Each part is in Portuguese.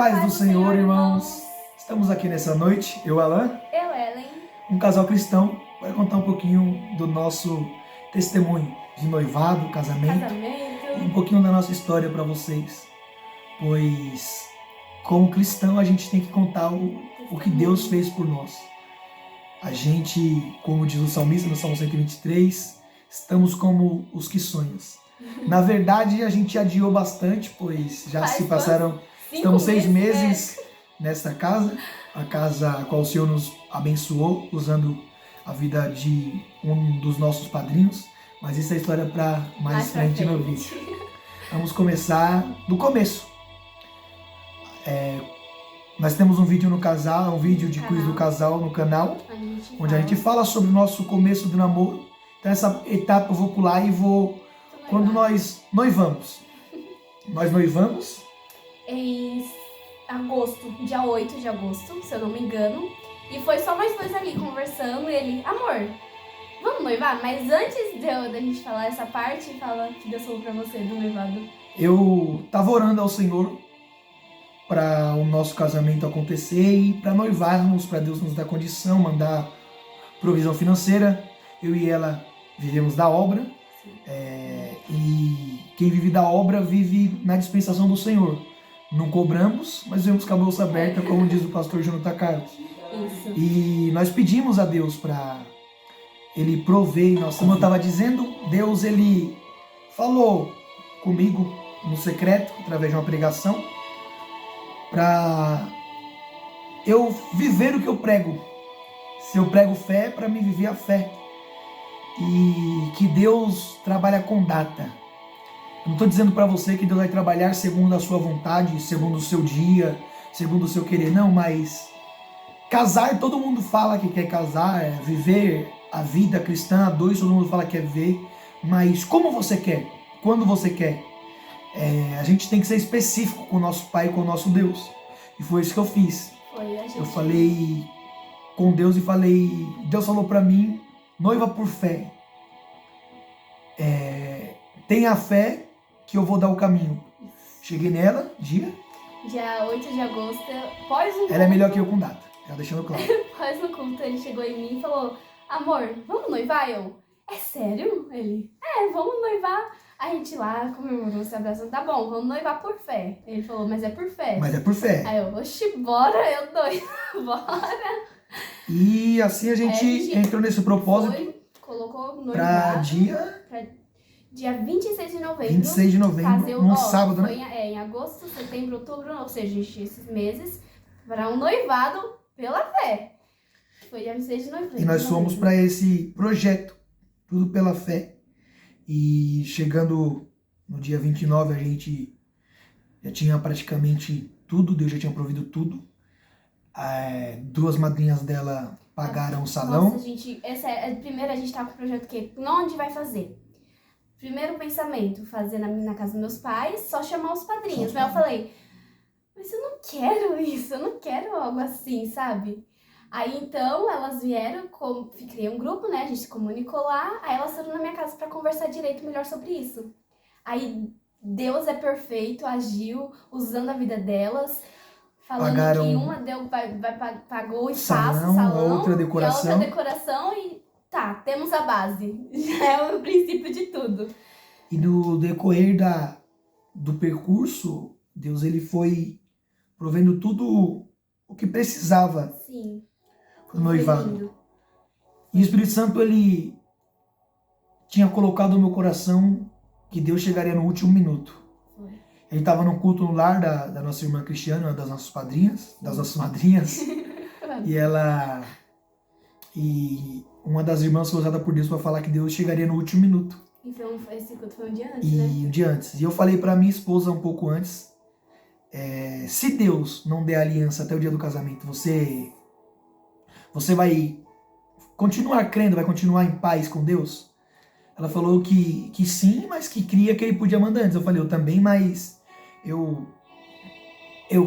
paz do Senhor, irmãos. Estamos aqui nessa noite, eu, Alan, eu, Ellen, um casal cristão, para contar um pouquinho do nosso testemunho de noivado, casamento, e um pouquinho da nossa história para vocês. Pois, como cristão, a gente tem que contar o que Deus fez por nós. A gente, como diz o salmista no Salmo 123, estamos como os que sonham. Na verdade, a gente adiou bastante, pois já se passaram, estamos 6 meses nessa casa, a casa a qual o Senhor nos abençoou, usando a vida de um dos nossos padrinhos, mas isso é história para mais frente no vídeo. Vamos começar do começo. Nós temos um vídeo no casal, um vídeo de quiz do casal no canal, onde a gente fala sobre o nosso começo do namoro. Então essa etapa eu vou pular e vou... Quando nós noivamos. Nós noivamos em agosto, dia 8 de agosto, se eu não me engano. E foi só nós dois ali conversando e ele, amor, vamos noivar? Mas antes da gente falar essa parte, fala que Deus falou pra você do noivado. Eu tava orando ao Senhor para o nosso casamento acontecer e para noivarmos, para Deus nos dar condição, mandar provisão financeira. Eu e ela vivemos da obra. E quem vive da obra vive na dispensação do Senhor. Não cobramos, mas vemos com a bolsa aberta, como diz o pastor Jonathan Carlos. Isso. E nós pedimos a Deus para Ele prover. Como eu estava dizendo, Deus ele falou comigo no secreto, através de uma pregação, para eu viver o que eu prego. Se eu prego fé, para mim viver a fé. E que Deus trabalha com data. Eu não estou dizendo para você que Deus vai trabalhar segundo a sua vontade, segundo o seu dia, segundo o seu querer, não, mas casar, todo mundo fala que quer casar, viver a vida cristã a dois, todo mundo fala que quer viver, mas como você quer? Quando você quer? A gente tem que ser específico com o nosso Pai, com o nosso Deus. E foi isso que eu fiz. Eu falei com Deus e falei, Deus falou para mim, noiva por fé. Tenha fé que eu vou dar o caminho. Cheguei nela, dia 8 de agosto, após um culto. Ela é melhor que eu com data, já deixando claro. Após o culto, ele chegou em mim e falou, amor, vamos noivar? Eu, é sério? Ele, vamos noivar. A gente lá comemorou, se abraçando, tá bom, vamos noivar por fé. Ele falou, mas é por fé. Mas é por fé. Aí eu, oxi, bora, eu doido, bora. E assim a gente entrou nesse propósito. Colocou noivado pra dia 26 de novembro. 26 de novembro, num sábado, foi, né? Em agosto, setembro, outubro, ou seja, esses meses, para um noivado pela fé. Foi dia 26 de novembro. E nós fomos para esse projeto, tudo pela fé. E chegando no dia 29, a gente já tinha praticamente tudo, Deus já tinha provido tudo. 2 madrinhas dela pagaram o salão. Nossa, gente, primeiro a gente tá com o projeto que onde vai fazer? Primeiro pensamento, fazer na casa dos meus pais, só chamar os padrinhos. Mas eu falei, mas eu não quero isso, eu não quero algo assim, sabe? Aí então elas vieram, criei um grupo, né? A gente se comunicou lá, aí elas foram na minha casa pra conversar direito melhor sobre isso. Aí Deus é perfeito, agiu, usando a vida delas. Falando que uma pagou o espaço, salão, outra decoração. E a outra decoração e tá, temos a base. Já é o princípio de tudo. E no decorrer do percurso, Deus ele foi provendo tudo o que precisava. Sim. Pro noivado. E o Espírito Santo ele tinha colocado no meu coração que Deus chegaria no último minuto. Ele estava num culto no lar da nossa irmã Cristiana, uma das nossas padrinhas, das nossas madrinhas. E uma das irmãs foi usada por Deus para falar que Deus chegaria no último minuto. Então esse culto foi um dia antes, né? Um dia antes. E eu falei para minha esposa um pouco antes, se Deus não der aliança até o dia do casamento, você vai continuar crendo, vai continuar em paz com Deus? Ela falou que sim, mas que cria que ele podia mandar antes. Eu falei, eu também, mas eu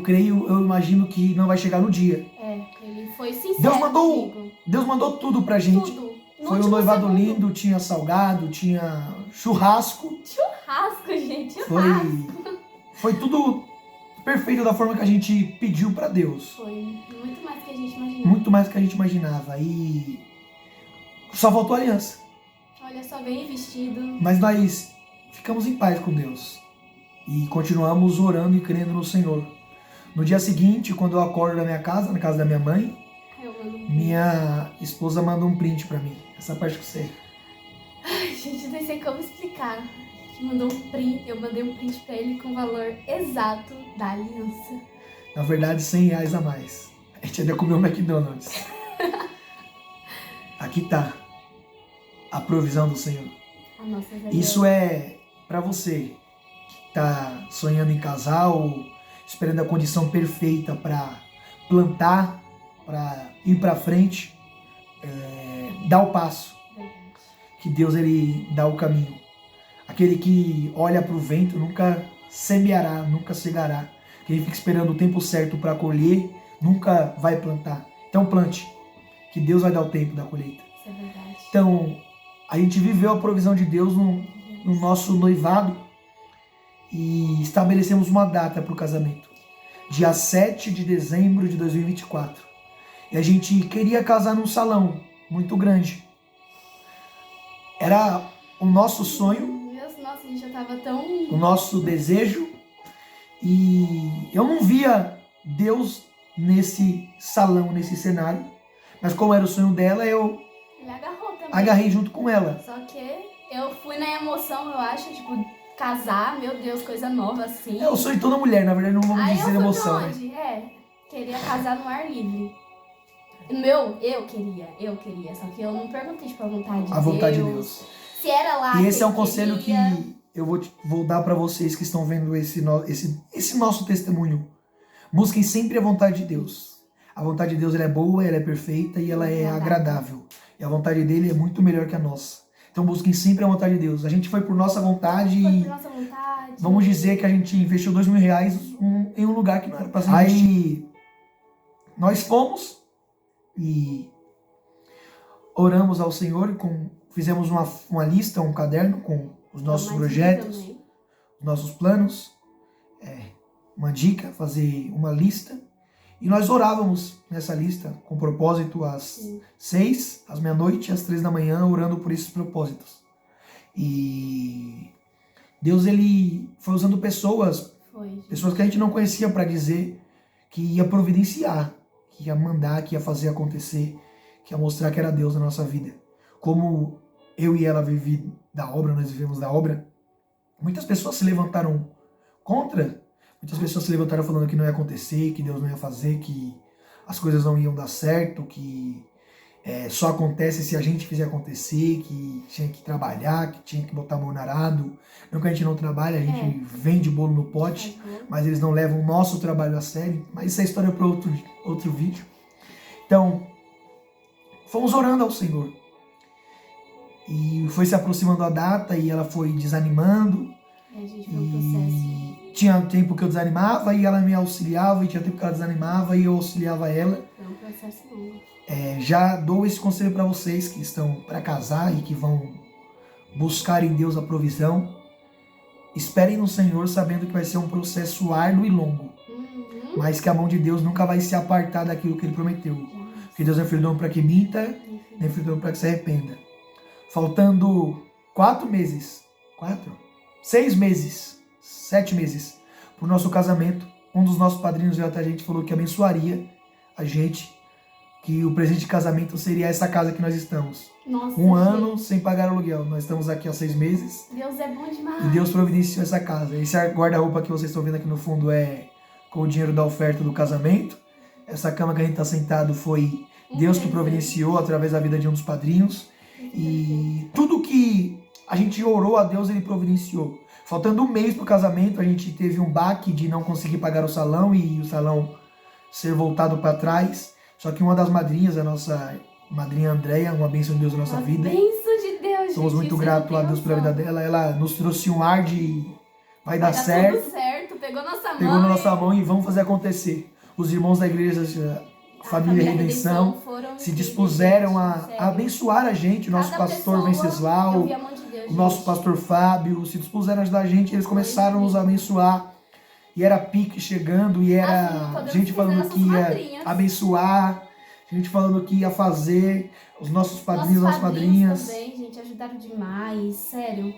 creio, eu imagino que não vai chegar no dia. Ele foi sincero. Deus mandou tudo pra gente. Tudo. Foi um noivado lindo, tinha salgado, tinha churrasco. Churrasco, gente, churrasco. Foi tudo perfeito da forma que a gente pediu para Deus. Foi muito mais do que a gente imaginava. Muito mais do que a gente imaginava. E só faltou a aliança. Olha só, bem vestido. Mas nós ficamos em paz com Deus. E continuamos orando e crendo no Senhor. No dia seguinte, quando eu acordo na minha casa, na casa da minha mãe, Eu mando um minha esposa manda um print pra mim. Essa parte que você... Ai, gente, não sei como explicar. Que mandou um print, eu mandei um print pra ele com o valor exato da aliança. Na verdade, R$100 a mais. A gente ainda comeu McDonald's. Aqui tá a provisão do Senhor. A nossa Isso é pra você que tá sonhando em casar ou esperando a condição perfeita pra plantar, pra ir pra frente, dá o passo. verdade. Que Deus ele dá o caminho. Aquele que olha para o vento nunca semeará, nunca cegará. Quem fica esperando o tempo certo para colher, nunca vai plantar. Então plante, que Deus vai dar o tempo da colheita. Isso é verdade. Então, a gente viveu a provisão de Deus no nosso noivado e estabelecemos uma data para o casamento. Dia 7 de dezembro de 2024. E a gente queria casar num salão muito grande. Era o nosso sonho, Nossa, a gente já tava tão... o nosso desejo, e eu não via Deus nesse salão, nesse cenário, mas como era o sonho dela, eu Ele agarrou também. agarrei junto com ela. Só que eu fui na emoção, eu acho, tipo, casar, meu Deus, coisa nova assim. É o sonho de toda mulher, na verdade, não vamos Aí eu dizer fui emoção, pra né? onde? Queria casar no ar livre. Eu queria, só que eu não perguntei, tipo, a vontade de Deus. A vontade de Deus. Se era lá E que esse é um ele conselho queria. que eu vou dar para vocês que estão vendo esse nosso testemunho. Busquem sempre a vontade de Deus. A vontade de Deus ela é boa, ela é perfeita e ela é agradável. E a vontade dele é muito melhor que a nossa. Então busquem sempre a vontade de Deus. A gente foi por nossa vontade Foi e por nossa vontade. vamos dizer que a gente investiu R$2.000 em um lugar que não era para ser investido. Aí nós fomos e oramos ao Senhor e fizemos uma lista, um caderno com os nossos Mas projetos, também. os nossos planos. Uma dica, fazer uma lista. E nós orávamos nessa lista com propósito às 6, às meia-noite e às 3 da manhã, orando por esses propósitos. E Deus ele foi usando pessoas que a gente não conhecia para dizer que ia providenciar, que ia mandar, que ia fazer acontecer, que ia mostrar que era Deus na nossa vida. Como eu e ela vivi da obra, nós vivemos da obra, muitas pessoas se levantaram contra, muitas pessoas se levantaram falando que não ia acontecer, que Deus não ia fazer, que as coisas não iam dar certo, que só acontece se a gente fizer acontecer, que tinha que trabalhar, que tinha que botar a mão no arado. Não que a gente não trabalha, a gente vende bolo no pote, mas eles não levam o nosso trabalho a sério. Mas isso é história para outro vídeo. Então, fomos orando ao Senhor. E foi se aproximando a data e ela foi desanimando. A gente foi um processo. Tinha tempo que eu desanimava e ela me auxiliava, e tinha tempo que ela desanimava e eu auxiliava ela. Foi um processo longo. Já dou esse conselho para vocês que estão para casar e que vão buscar em Deus a provisão. Esperem no Senhor sabendo que vai ser um processo árduo e longo, mas que a mão de Deus nunca vai se apartar daquilo que Ele prometeu. Porque Deus não é filho do homem para que minta, nem filho do homem para que se arrependa. Faltando 4 meses, 6 meses, 7 meses para o nosso casamento, um dos nossos padrinhos veio até a gente e falou que abençoaria a gente, que o presente de casamento seria essa casa que nós estamos. Nossa, Um ano sem pagar aluguel. Nós estamos aqui há 6 meses. Deus é bom demais. E Deus providenciou essa casa. Esse guarda-roupa que vocês estão vendo aqui no fundo é com o dinheiro da oferta do casamento. Essa cama que a gente está sentado foi Deus que providenciou através da vida de um dos padrinhos. E tudo que a gente orou a Deus, Ele providenciou. Faltando um mês para o casamento, a gente teve um baque de não conseguir pagar o salão e o salão ser voltado para trás. Só que uma das madrinhas, a nossa madrinha Andréia, uma bênção de Deus na nossa vida. Uma bênção de Deus, Somos muito gratos a Deus pela vida dela. Ela nos trouxe um ar de vai dar certo. Tudo certo, pegou nossa Pegou na nossa mão e vamos fazer acontecer. Os irmãos da igreja, Família Redenção, se dispuseram a abençoar a gente. O nosso pastor Venceslau, o nosso pastor Fábio, se dispuseram a ajudar a gente. Eles começaram a nos abençoar. e era pique chegando, e era podemos gente dizer falando nossas que ia madrinhas. abençoar, gente falando que ia fazer, os nossos padrinhos, Nossos nossas padrinhos madrinhas. também, gente, ajudaram demais, sério.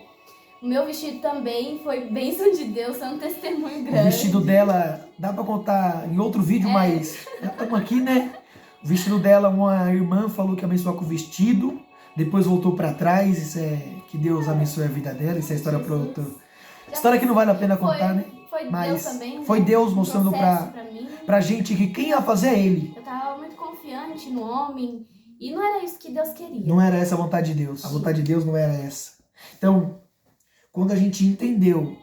O meu vestido também foi bênção de Deus, é um testemunho O grande. vestido dela, dá pra contar em outro vídeo, mas já estamos aqui, né? O vestido dela, uma irmã falou que abençoou com o vestido, depois voltou pra trás, isso é que Deus abençoe a vida dela, isso é história para outra. História que não vale a pena contar, né? Foi Mas Deus também, foi né? Deus Um mostrando processo pra mim. pra gente que quem ia fazer é Ele. Eu tava muito confiante no homem e não era isso que Deus queria. Não era essa a vontade de Deus. A vontade de Deus não era essa. Então, quando a gente entendeu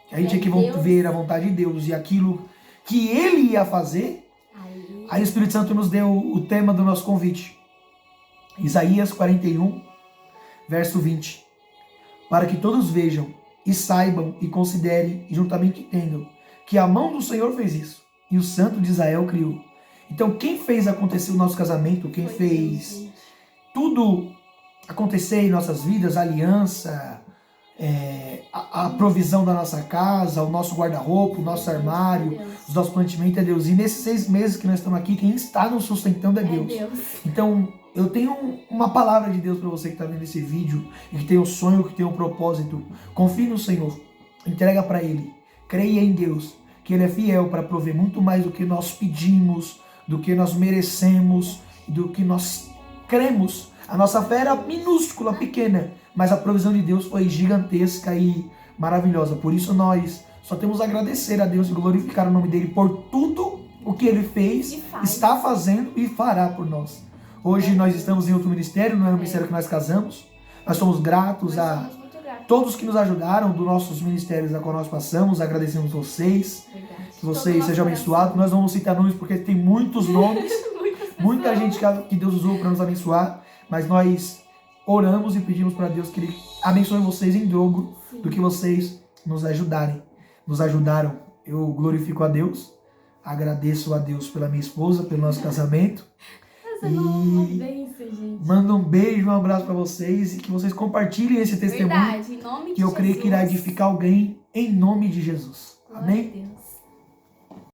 que a gente tinha que Deus. ver a vontade de Deus e aquilo que Ele ia fazer, aí o Espírito Santo nos deu o tema do nosso convite. Isaías 41, verso 20. Para que todos vejam e saibam e considerem e juntamente entendam que a mão do Senhor fez isso e o Santo de Israel criou. Então quem fez acontecer o nosso casamento, quem Foi fez Deus, tudo acontecer em nossas vidas, a aliança, a provisão da nossa casa, o nosso guarda-roupa, o nosso armário, Deus. os nossos mantimentos é Deus. E nesses 6 meses que nós estamos aqui, quem está nos sustentando é Deus. Deus. Então, eu tenho uma palavra de Deus para você que está vendo esse vídeo e que tem um sonho, que tem um propósito. Confie no Senhor, entrega para Ele, creia em Deus, que Ele é fiel para prover muito mais do que nós pedimos, do que nós merecemos, do que nós cremos. A nossa fé era minúscula, pequena, mas a provisão de Deus foi gigantesca e maravilhosa. Por isso nós só temos a agradecer a Deus e glorificar o nome dEle por tudo o que Ele fez, está fazendo e fará por nós. Hoje nós estamos em outro ministério, não é no ministério que nós casamos. Nós somos gratos a todos que nos ajudaram dos nossos ministérios a qual nós passamos. Agradecemos vocês. Verdade. Que vocês sejam abençoados. Nós não vamos citar nomes porque tem muitos nomes. Muita gente que Deus usou para nos abençoar. Mas nós oramos e pedimos para Deus que Ele abençoe vocês em dobro do que vocês nos ajudaram. Eu glorifico a Deus. Agradeço a Deus pela minha esposa, pelo nosso casamento. Manda um beijo, um abraço para vocês e que vocês compartilhem esse testemunho. Verdade, em nome de que eu creio que irá edificar alguém em nome de Jesus. Amém?